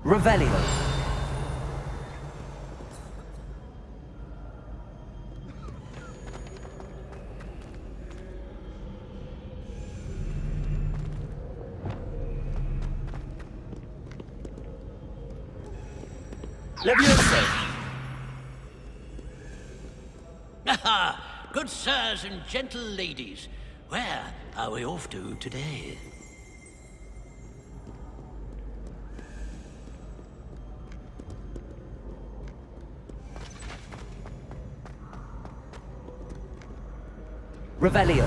Revelio. Levioso! Aha! Good sirs and gentle ladies, where are we off to today? Revelio.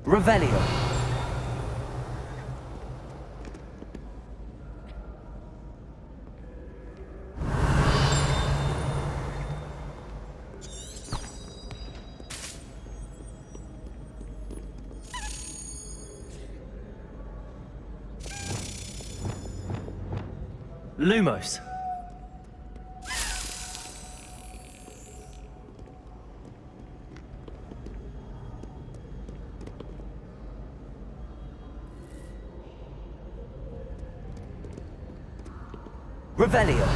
Revelio. Lumos. Revelio.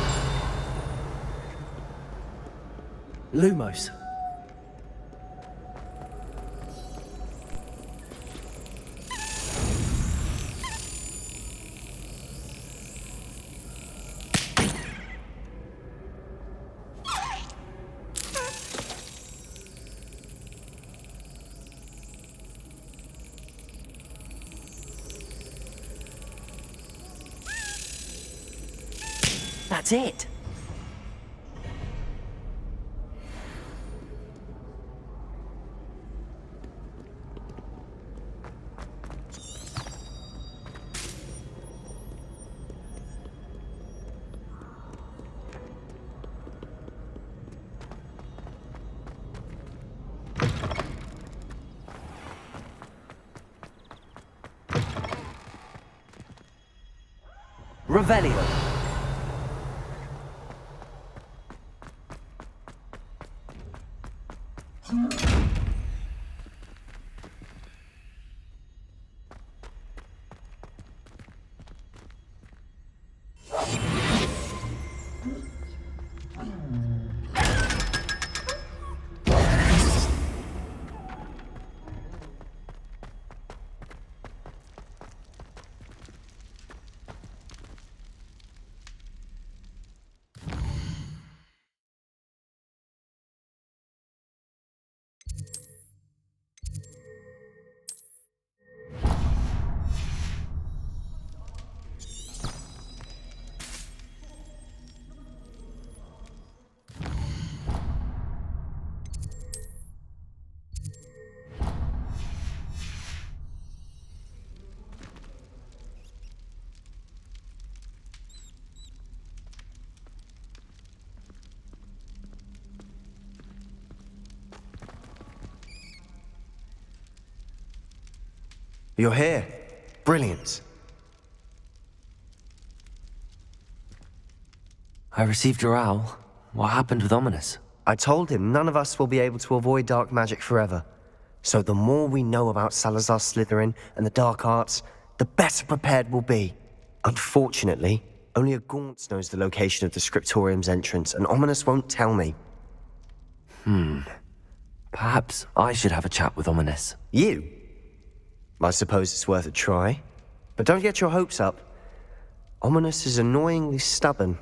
Lumos. That's it. Revelio. You're here. Brilliant. I received your owl. What happened with Ominous? I told him none of us will be able to avoid dark magic forever. So the more we know about Salazar Slytherin and the dark arts, the better prepared we'll be. Unfortunately, only a Gaunt knows the location of the Scriptorium's entrance, and Ominous won't tell me. Perhaps I should have a chat with Ominous. You? I suppose it's worth a try. But don't get your hopes up. Ominous is annoyingly stubborn.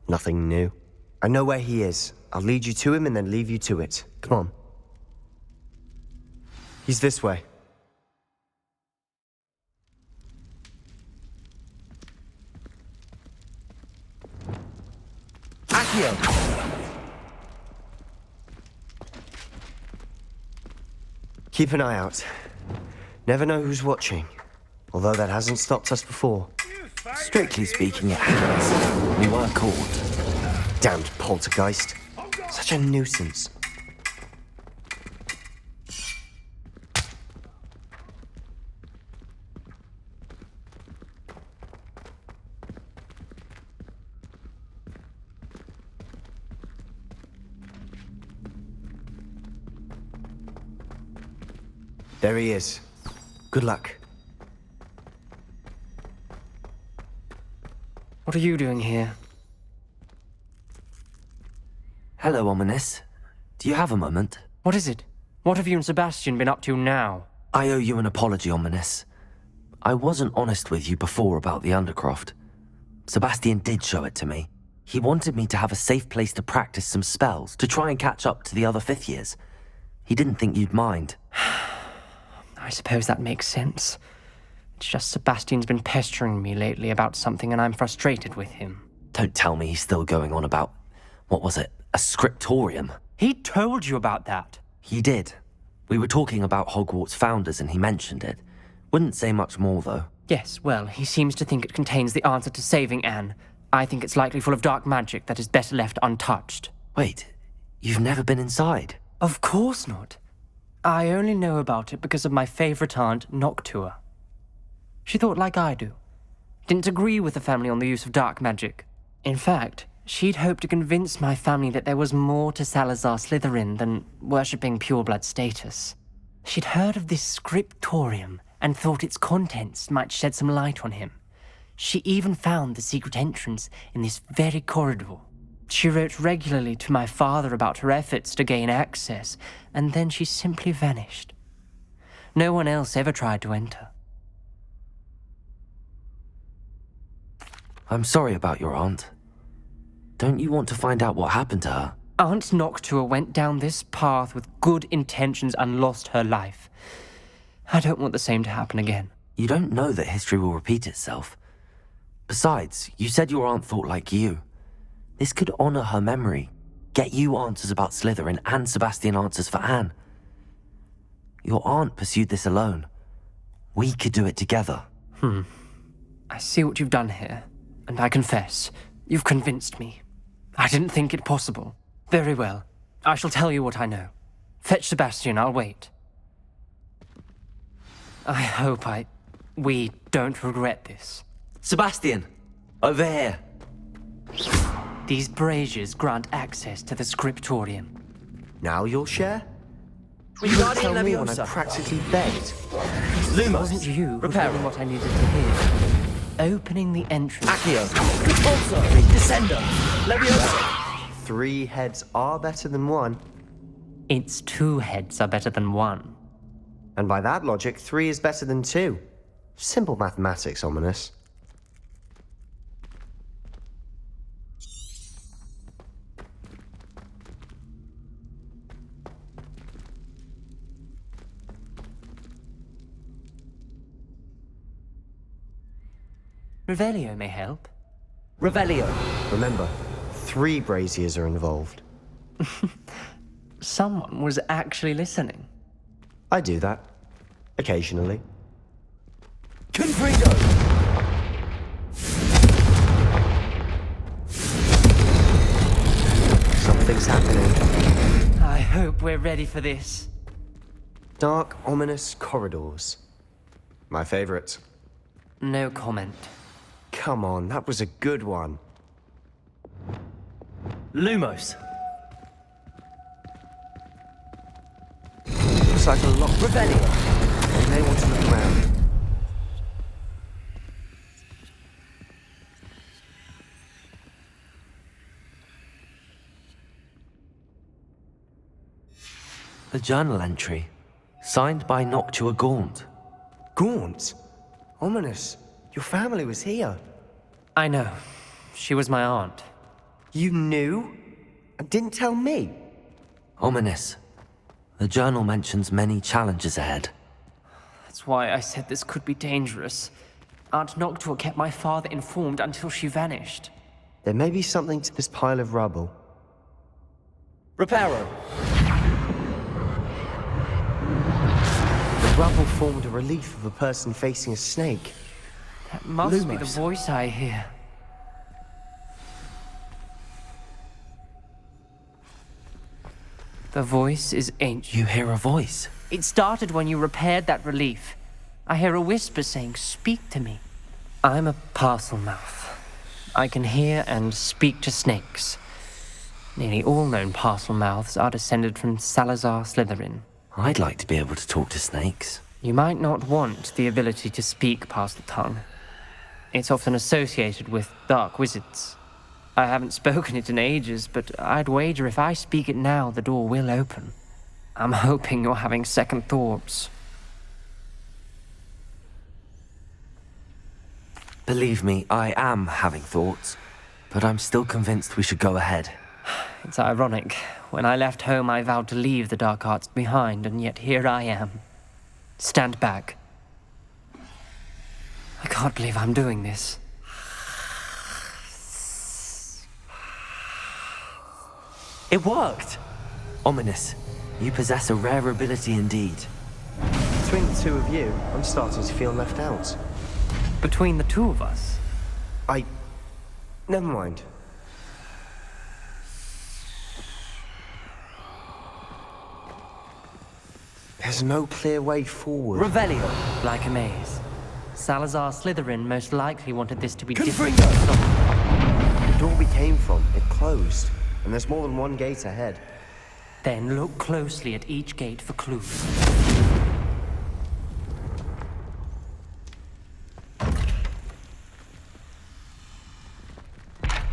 Nothing new. I know where he is. I'll lead you to him and then leave you to it. Come on. He's this way. Accio! Keep an eye out. Never know who's watching. Although that hasn't stopped us before. Strictly speaking, it has. We were caught. Damned poltergeist. Such a nuisance. There he is. Good luck. What are you doing here? Hello, Ominous. Do you have a moment? What is it? What have you and Sebastian been up to now? I owe you an apology, Ominous. I wasn't honest with you before about the Undercroft. Sebastian did show it to me. He wanted me to have a safe place to practice some spells, to try and catch up to the other fifth years. He didn't think you'd mind. I suppose that makes sense. It's just Sebastian's been pestering me lately about something and I'm frustrated with him. Don't tell me he's still going on about, what was it, a scriptorium? He told you about that. He did. We were talking about Hogwarts founders and he mentioned it. Wouldn't say much more, though. Yes, well, he seems to think it contains the answer to saving Anne. I think it's likely full of dark magic that is better left untouched. Wait, you've never been inside? Of course not. I only know about it because of my favorite aunt, Noctua. She thought like I do. Didn't agree with the family on the use of dark magic. In fact, she'd hoped to convince my family that there was more to Salazar Slytherin than worshipping pureblood status. She'd heard of this scriptorium and thought its contents might shed some light on him. She even found the secret entrance in this very corridor. She wrote regularly to my father about her efforts to gain access, and then she simply vanished. No one else ever tried to enter. I'm sorry about your aunt. Don't you want to find out what happened to her? Aunt Noctua went down this path with good intentions and lost her life. I don't want the same to happen again. You don't know that history will repeat itself. Besides, you said your aunt thought like you. This could honor her memory, get you answers about Slytherin and Sebastian answers for Anne. Your aunt pursued this alone. We could do it together. I see what you've done here, and I confess, you've convinced me. I didn't think it possible. Very well. I shall tell you what I know. Fetch Sebastian, I'll wait. I hope we don't regret this. Sebastian! Over here! These braziers grant access to the scriptorium. Now you'll share? You Wingardium didn't tell me when I Leviosa. practically begged. It wasn't you who told me what I needed to hear. Opening the entrance. Accio. Repulsor. Descender. Leviosa. 3 heads are better than 1. Its 2 heads are better than 1. And by that logic, 3 is better than 2. Simple mathematics, Ominous. Revelio may help. Revelio. Remember, 3 braziers are involved. Someone was actually listening. I do that. Occasionally. Confrido. Something's happening. I hope we're ready for this. Dark, ominous corridors. My favorite. No comment. Come on, that was a good one. Lumos. Looks like a lot. Revelio. You may want to look around. A journal entry, signed by Noctua Gaunt. Gaunt? Ominous. Your family was here. I know. She was my aunt. You knew? And didn't tell me? Ominous. The journal mentions many challenges ahead. That's why I said this could be dangerous. Aunt Noctua kept my father informed until she vanished. There may be something to this pile of rubble. Reparo. The rubble formed a relief of a person facing a snake. That must be the Lumos. voice I hear. The voice is ancient. You hear a voice. It started when you repaired that relief. I hear a whisper saying, "Speak to me." I'm a parcel mouth. I can hear and speak to snakes. Nearly all known parcel mouths are descended from Salazar Slytherin. I'd like to be able to talk to snakes. You might not want the ability to speak parcel tongue. It's often associated with dark wizards. I haven't spoken it in ages, but I'd wager if I speak it now, the door will open. I'm hoping you're having second thoughts. Believe me, I am having thoughts, but I'm still convinced we should go ahead. It's ironic. When I left home, I vowed to leave the dark arts behind, and yet here I am. Stand back. I can't believe I'm doing this. It worked! Ominous. You possess a rare ability indeed. Between the two of you, I'm starting to feel left out. Between the two of us, Never mind. There's no clear way forward. Revelio! like a maze. Salazar Slytherin most likely wanted this to be different. Confringo! The door we came from, it closed. And there's more than one gate ahead. Then look closely at each gate for clues.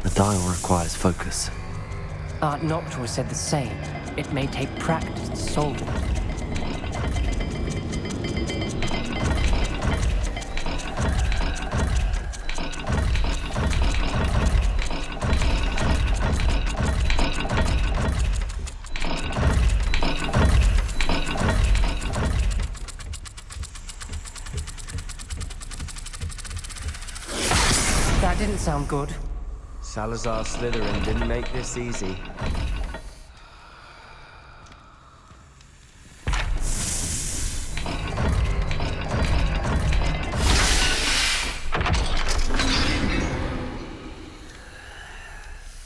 The dial requires focus. Art Noctua said the same. It may take practice to solve it. That didn't sound good. Salazar Slytherin didn't make this easy.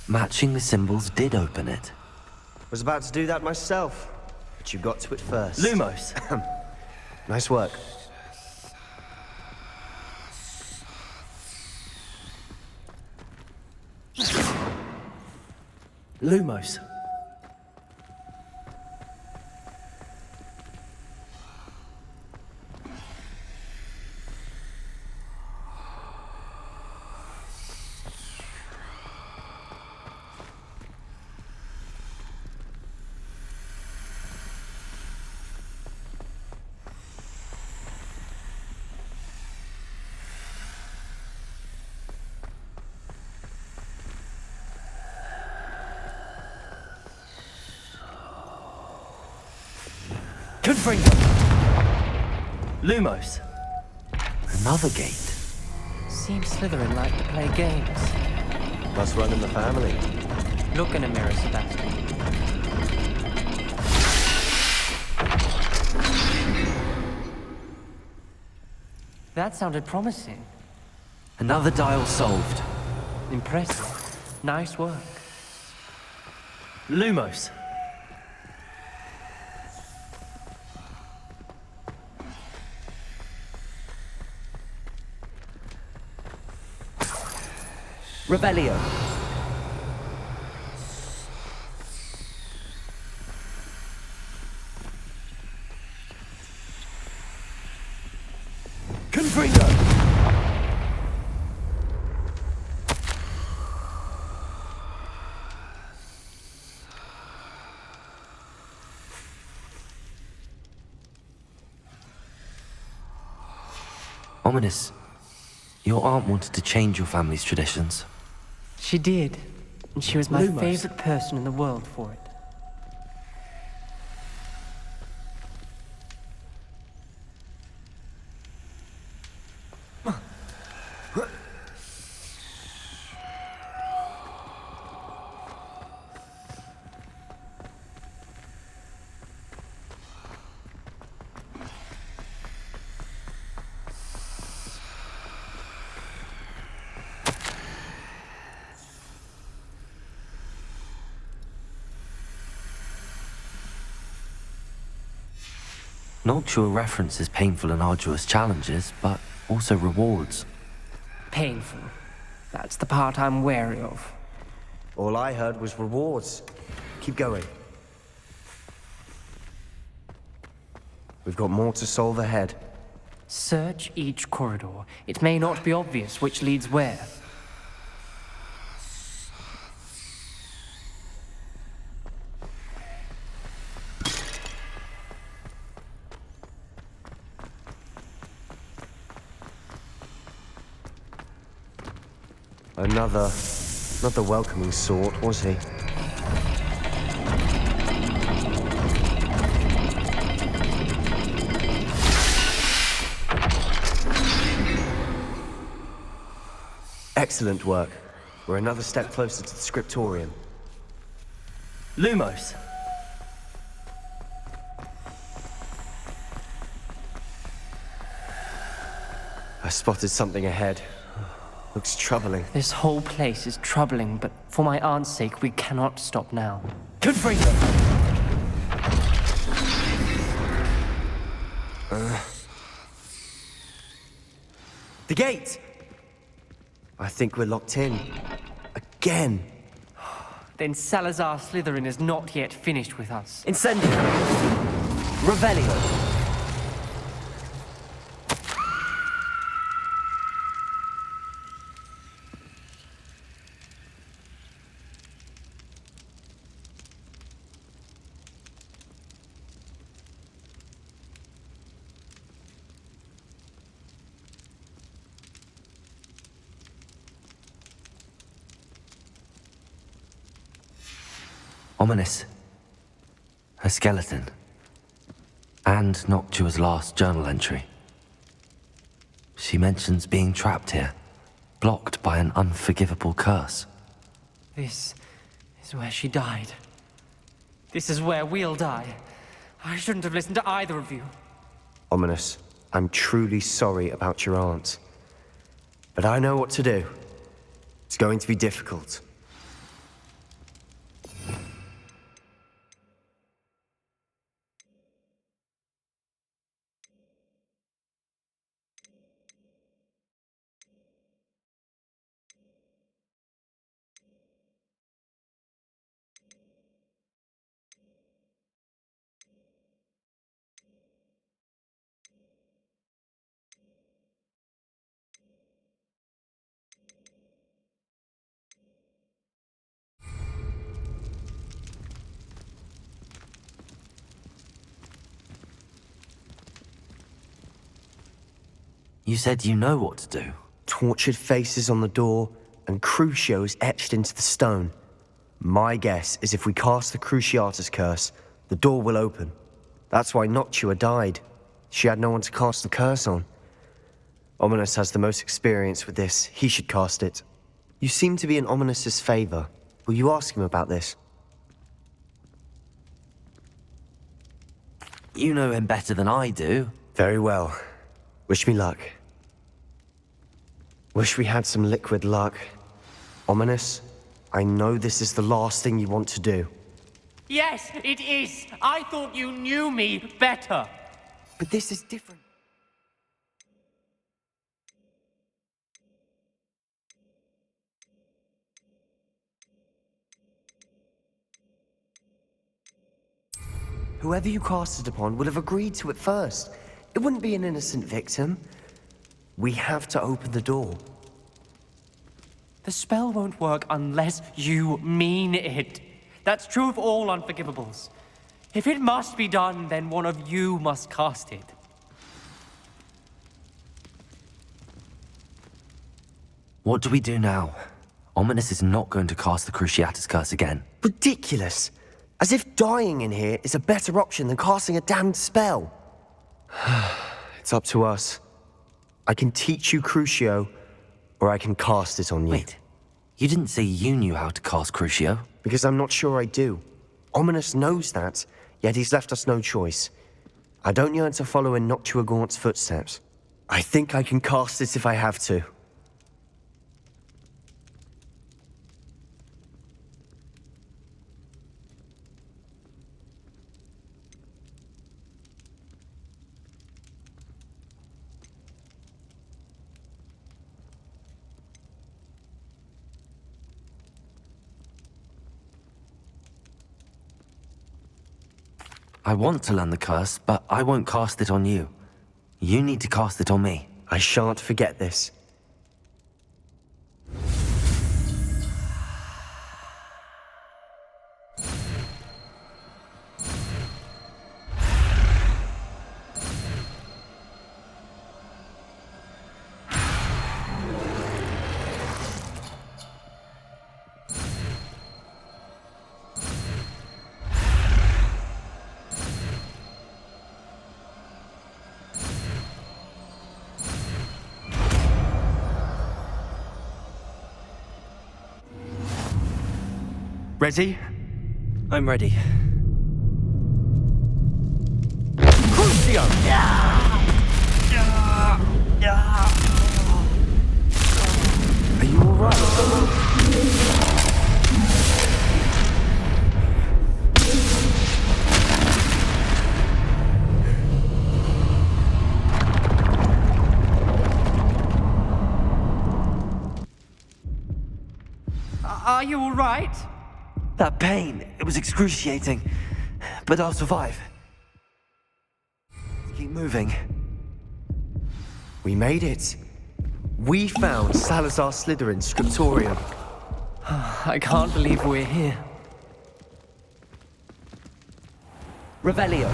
Matching the symbols did open it. Was about to do that myself, but you got to it first. Lumos! Nice work. Lumos. Confringo! Lumos. Another gate. Seems Slytherin like to play games. Must run in the family. Look in a mirror, Sebastian. That sounded promising. Another dial solved. Impressive. Nice work. Lumos. Revelio. Confringo. Ominous. Your aunt wanted to change your family's traditions. She did. And she was my Lumos. favorite person in the world for it. Noctua references painful and arduous challenges, but also rewards. Painful. That's the part I'm wary of. All I heard was rewards. Keep going. We've got more to solve ahead. Search each corridor. It may not be obvious which leads where. Another... not the welcoming sort, was he? Excellent work. We're another step closer to the scriptorium. Lumos. I spotted something ahead. Looks troubling. This whole place is troubling, but for my aunt's sake, we cannot stop now. Good for you. The gate! I think we're locked in. Again. Then Salazar Slytherin is not yet finished with us. Incendio. Revelio. Ominous. A skeleton. And Noctua's last journal entry. She mentions being trapped here, blocked by an unforgivable curse. This is where she died. This is where we'll die. I shouldn't have listened to either of you. Ominous, I'm truly sorry about your aunt. But I know what to do. It's going to be difficult. You said you know what to do. Tortured faces on the door, and Crucios etched into the stone. My guess is if we cast the Cruciatus curse, the door will open. That's why Noctua died. She had no one to cast the curse on. Ominous has the most experience with this. He should cast it. You seem to be in Ominous's favor. Will you ask him about this? You know him better than I do. Very well. Wish me luck. Wish we had some liquid luck. Ominous, I know this is the last thing you want to do. Yes, it is. I thought you knew me better. But this is different. Whoever you cast it upon would have agreed to it first. It wouldn't be an innocent victim. We have to open the door. The spell won't work unless you mean it. That's true of all unforgivables. If it must be done, then one of you must cast it. What do we do now? Ominous is not going to cast the Cruciatus curse again. Ridiculous. As if dying in here is a better option than casting a damned spell. It's up to us. I can teach you Crucio, or I can cast it on you. Wait, you didn't say you knew how to cast Crucio? Because I'm not sure I do. Ominous knows that, yet he's left us no choice. I don't yearn to follow in Noctua Gaunt's footsteps. I think I can cast it if I have to. I want to learn the curse, but I won't cast it on you. You need to cast it on me. I shan't forget this. Ready? I'm ready. Are you alright? Are you all right? That pain, it was excruciating. But I'll survive. Keep moving. We made it. We found Salazar Slytherin's scriptorium. I can't believe we're here. Revelio.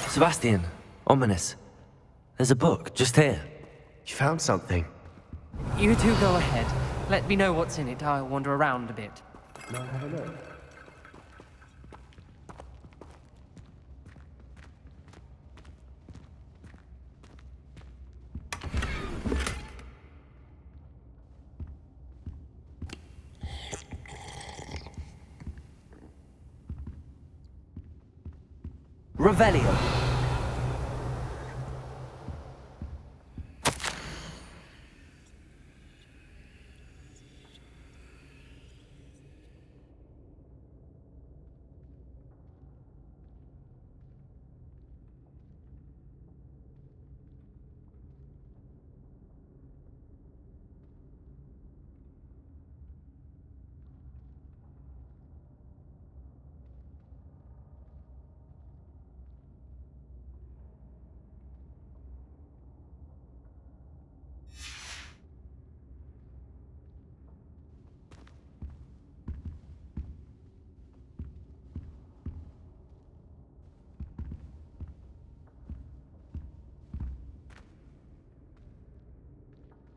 Sebastian, ominous. There's a book just here. You found something. You two go ahead. Let me know what's in it. I'll wander around a bit. Revelio.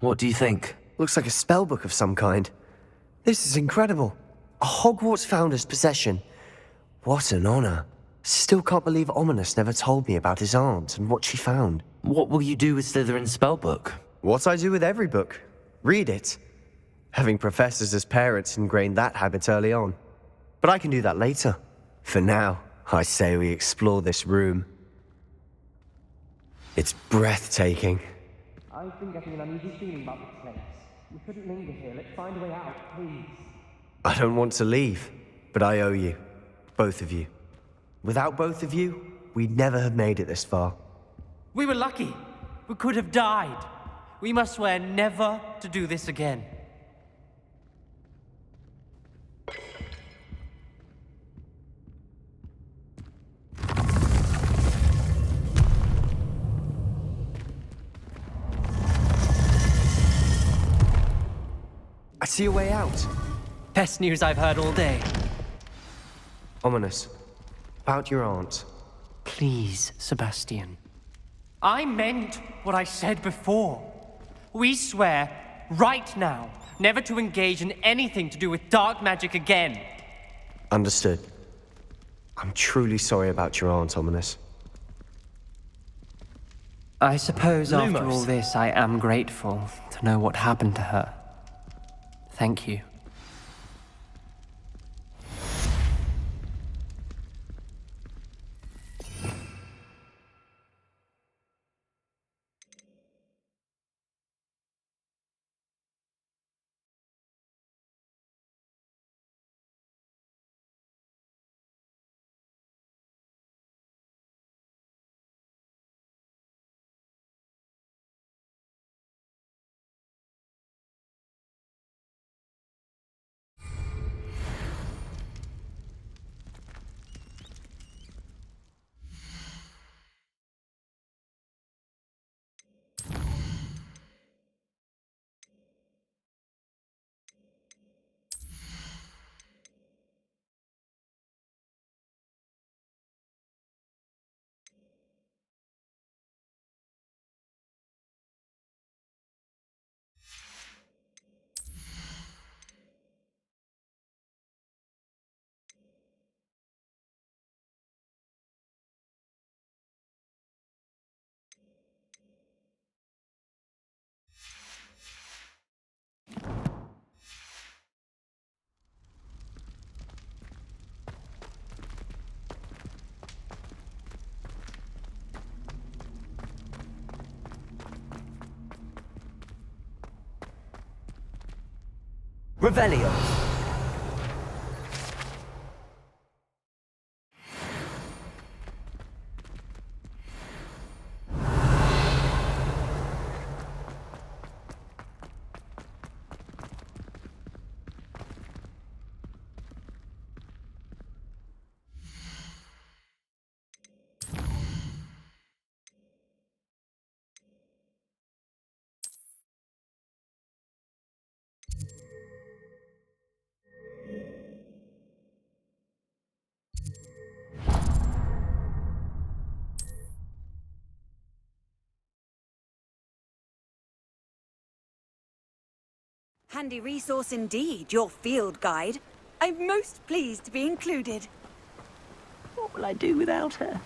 What do you think? Looks like a spellbook of some kind. This is incredible. A Hogwarts founder's possession. What an honor. Still can't believe Ominous never told me about his aunt and what she found. What will you do with Slytherin's spellbook? What I do with every book. Read it. Having professors as parents ingrained that habit early on. But I can do that later. For now, I say we explore this room. It's breathtaking. I've been getting an uneasy feeling about this place. We shouldn't linger here. Let's find a way out, please. I don't want to leave, but I owe you. Both of you. Without both of you, we'd never have made it this far. We were lucky. We could have died. We must swear never to do this again. I see a way out. Best news I've heard all day. Ominous. About your aunt. Please, Sebastian. I meant what I said before. We swear, right now, never to engage in anything to do with dark magic again. Understood. I'm truly sorry about your aunt, Ominous. I suppose after Lumos. all this, I am grateful to know what happened to her. Thank you. Revelio. Handy resource indeed, your field guide. I'm most pleased to be included. What will I do without her?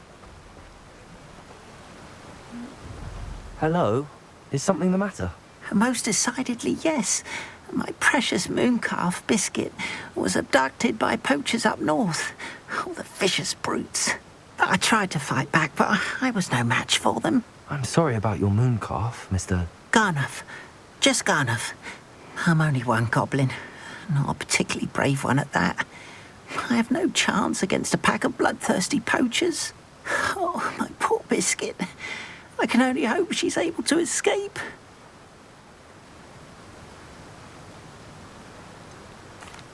Hello? Is something the matter? Most decidedly, yes. My precious mooncalf, Biscuit, was abducted by poachers up north. Oh, the vicious brutes. I tried to fight back, but I was no match for them. I'm sorry about your mooncalf, Mr. Garnuff. Just Garnuff. I'm only one goblin. Not a particularly brave one at that. I have no chance against a pack of bloodthirsty poachers. Oh, my poor Biscuit. I can only hope she's able to escape.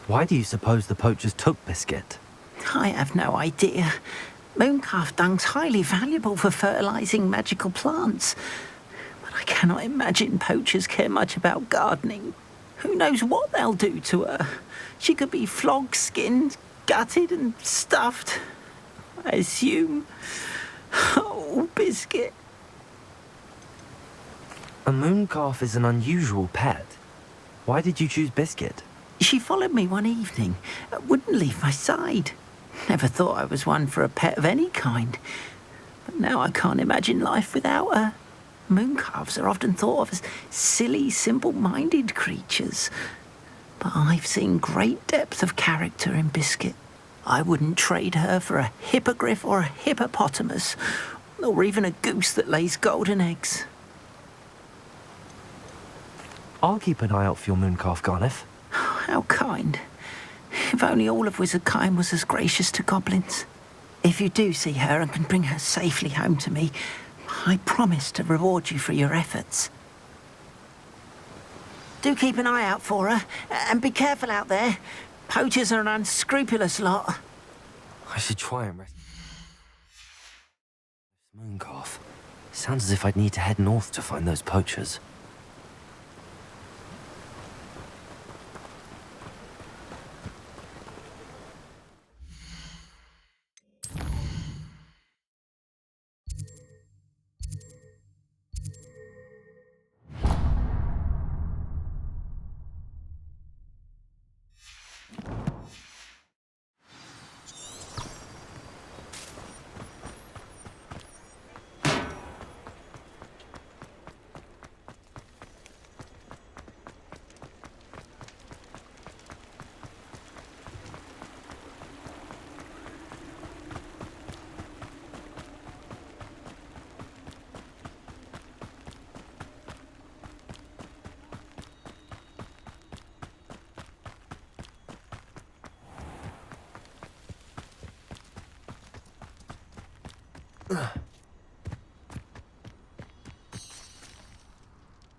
Why do you suppose the poachers took Biscuit? I have no idea. Mooncalf dung's highly valuable for fertilizing magical plants. But I cannot imagine poachers care much about gardening. Who knows what they'll do to her? She could be flogged, skinned, gutted and stuffed. I assume. Oh, Biscuit. A mooncalf is an unusual pet. Why did you choose Biscuit? She followed me one evening, wouldn't leave my side. Never thought I was one for a pet of any kind. But now I can't imagine life without her. Mooncalves are often thought of as silly, simple-minded creatures. But I've seen great depth of character in Biscuit. I wouldn't trade her for a hippogriff or a hippopotamus, or even a goose that lays golden eggs. I'll keep an eye out for your mooncalf, Garniff. How kind. If only all of Wizardkind was as gracious to goblins. If you do see her and can bring her safely home to me, I promise to reward you for your efforts. Do keep an eye out for her, and be careful out there. Poachers are an unscrupulous lot. I should try and rescue this mooncalf. Sounds as if I'd need to head north to find those poachers.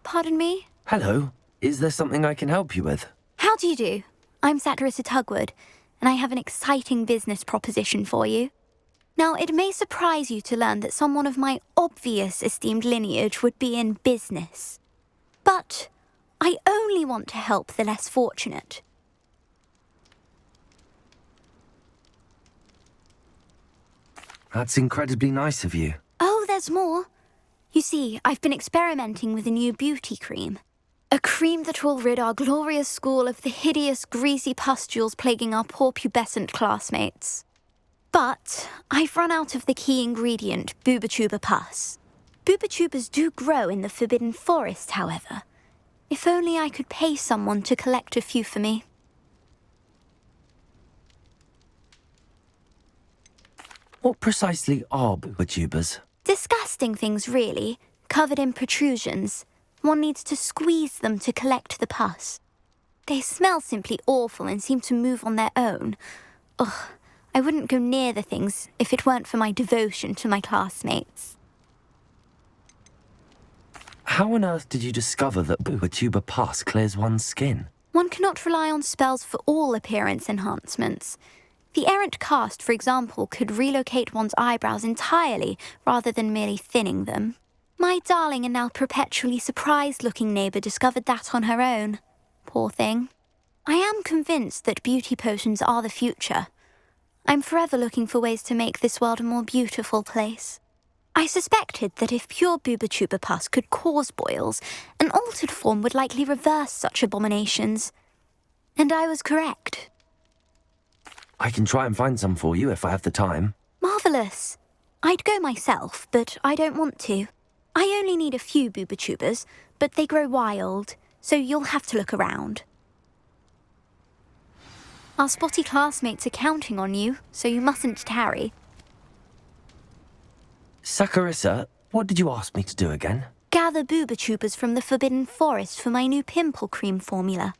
Pardon me? Hello. Is there something I can help you with? How do you do? I'm Satirissa Tugwood, and I have an exciting business proposition for you. Now, it may surprise you to learn that someone of my obvious esteemed lineage would be in business. But I only want to help the less fortunate. That's incredibly nice of you. Oh, there's more. You see, I've been experimenting with a new beauty cream. A cream that will rid our glorious school of the hideous, greasy pustules plaguing our poor pubescent classmates. But I've run out of the key ingredient, Booba-Tuba pus. Booba-Tubas do grow in the Forbidden Forest, however. If only I could pay someone to collect a few for me. What precisely are Booba-Tubas? Disgusting things, really, covered in protrusions. One needs to squeeze them to collect the pus. They smell simply awful and seem to move on their own. Ugh, I wouldn't go near the things if it weren't for my devotion to my classmates. How on earth did you discover that Tuba Pass clears one's skin? One cannot rely on spells for all appearance enhancements. The errant cast, for example, could relocate one's eyebrows entirely rather than merely thinning them. My darling and now perpetually surprised-looking neighbour discovered that on her own. Poor thing. I am convinced that beauty potions are the future. I'm forever looking for ways to make this world a more beautiful place. I suspected that if pure Bubatuba pus could cause boils, an altered form would likely reverse such abominations. And I was correct. I can try and find some for you if I have the time. Marvellous. I'd go myself, but I don't want to. I only need a few Bubatubas, but they grow wild, so you'll have to look around. Our spotty classmates are counting on you, so you mustn't tarry. Saccharissa, what did you ask me to do again? Gather Bubatubas from the Forbidden Forest for my new pimple cream formula.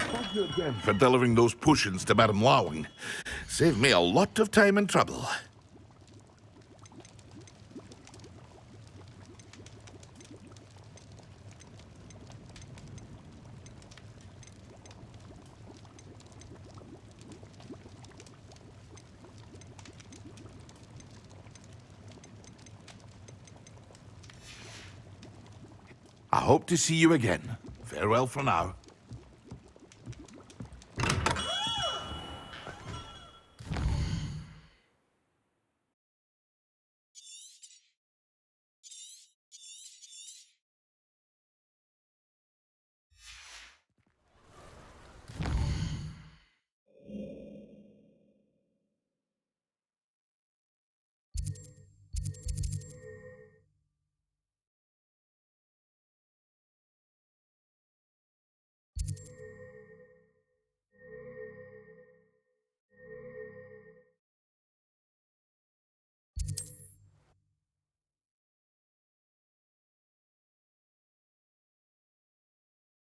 Thank you again for delivering those potions to Madame Lawing. Saved me a lot of time and trouble. I hope to see you again. Farewell for now.